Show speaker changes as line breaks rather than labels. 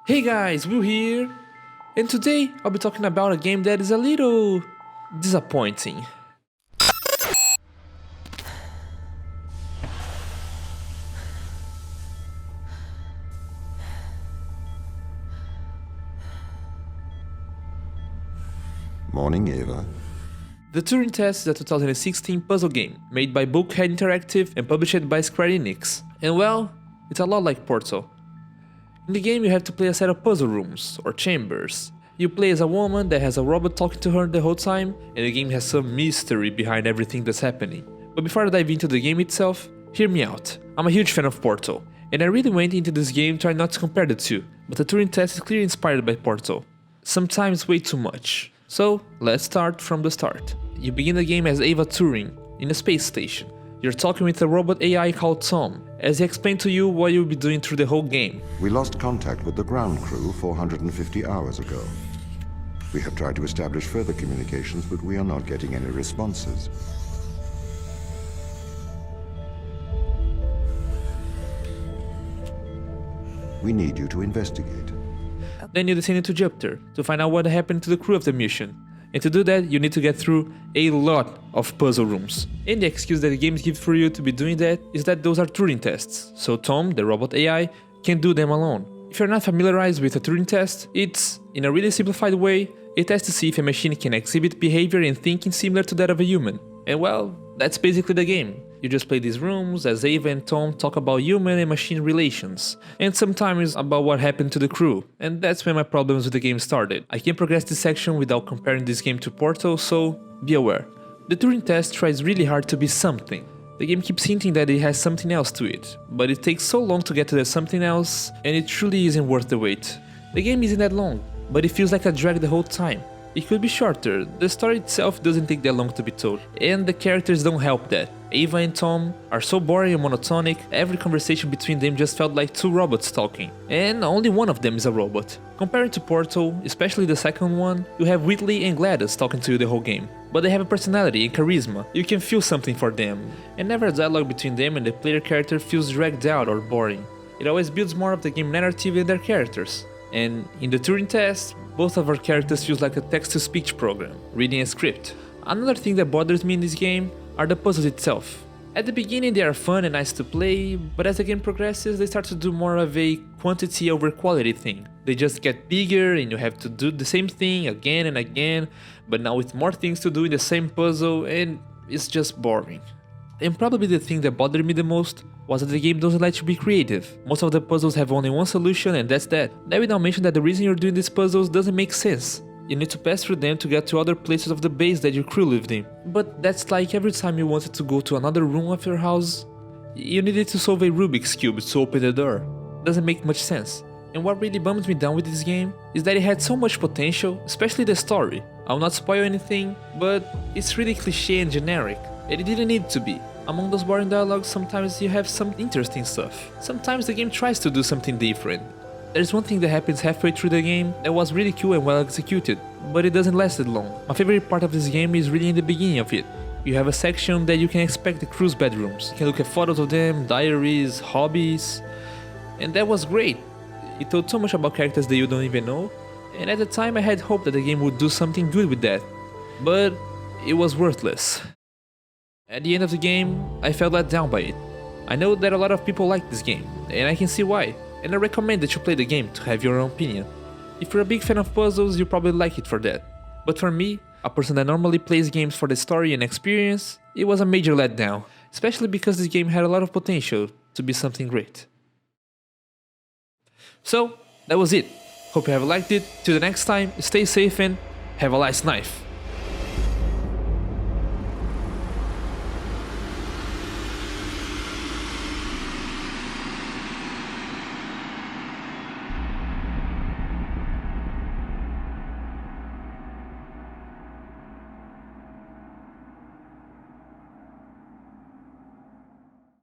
Hey guys, Will here, and today I'll be talking about a game that is a little disappointing.
Morning, Eva.
The Turing Test is a 2016 puzzle game made by Bulkhead Interactive and published by Square Enix. And well, it's a lot like Portal. In the game you have to play a set of puzzle rooms, or chambers. You play as a woman that has a robot talking to her the whole time, and the game has some mystery behind everything that's happening. But before I dive into the game itself, hear me out. I'm a huge fan of Portal, and I really went into this game trying not to compare the two, but the Turing Test is clearly inspired by Portal. Sometimes way too much. So, let's start from the start. You begin the game as Ava Turing, in a space station. You're talking with a robot AI called T.O.M, as he explained to you what you'll be doing through the whole game.
We lost contact with the ground crew 450 hours ago. We have tried to establish further communications, but we are not getting any responses. We need you to investigate.
Then you descend into Jupiter to find out what happened to the crew of the mission. And to do that, you need to get through a lot of puzzle rooms. And the excuse that the game gives for you to be doing that is that those are Turing tests, so T.O.M, the robot AI, can do them alone. If you're not familiarized with a Turing test, it's, in a really simplified way, a test to see if a machine can exhibit behavior and thinking similar to that of a human. And well, that's basically the game. You just play these rooms as Ava and T.O.M talk about human and machine relations, and sometimes about what happened to the crew, and that's when my problems with the game started. I can't progress this section without comparing this game to Portal, so be aware. The Turing test tries really hard to be something. The game keeps hinting that it has something else to it, but it takes so long to get to that something else, and it truly isn't worth the wait. The game isn't that long, but it feels like a drag the whole time. It could be shorter, the story itself doesn't take that long to be told, and the characters don't help that. Ava and T.O.M are so boring and monotonic, every conversation between them just felt like two robots talking, and only one of them is a robot. Compared to Portal, especially the second one, you have Whitley and Gladys talking to you the whole game, but they have a personality and charisma, you can feel something for them, and never a dialogue between them and the player character feels dragged out or boring. It always builds more of the game narrative than their characters. And in the Turing test, both of our characters feels like a text-to-speech program, reading a script. Another thing that bothers me in this game are the puzzles itself. At the beginning they are fun and nice to play, but as the game progresses they start to do more of a quantity over quality thing. They just get bigger and you have to do the same thing again and again, but now with more things to do in the same puzzle, and it's just boring. And probably the thing that bothered me the most was that the game doesn't let you be creative. Most of the puzzles have only one solution and that's that. They will now mention that the reason you're doing these puzzles doesn't make sense. You need to pass through them to get to other places of the base that your crew lived in. But that's like every time you wanted to go to another room of your house, you needed to solve a Rubik's Cube to open the door. Doesn't make much sense. And what really bums me down with this game is that it had so much potential, especially the story. I'll not spoil anything, but it's really cliché and generic, and it didn't need to be. Among those boring dialogues, sometimes you have some interesting stuff. Sometimes the game tries to do something different. There's one thing that happens halfway through the game that was really cool and well executed, but it doesn't last that long. My favorite part of this game is really in the beginning of it. You have a section that you can expect the crew's bedrooms. You can look at photos of them, diaries, hobbies, and that was great. It told so much about characters that you don't even know, and at the time I had hoped that the game would do something good with that, but it was worthless. At the end of the game, I felt let down by it. I know that a lot of people like this game, and I can see why, and I recommend that you play the game to have your own opinion. If you're a big fan of puzzles, you'll probably like it for that. But for me, a person that normally plays games for the story and experience, it was a major letdown, especially because this game had a lot of potential to be something great. So, that was it. Hope you have liked it. Till the next time, stay safe and have a lice knife.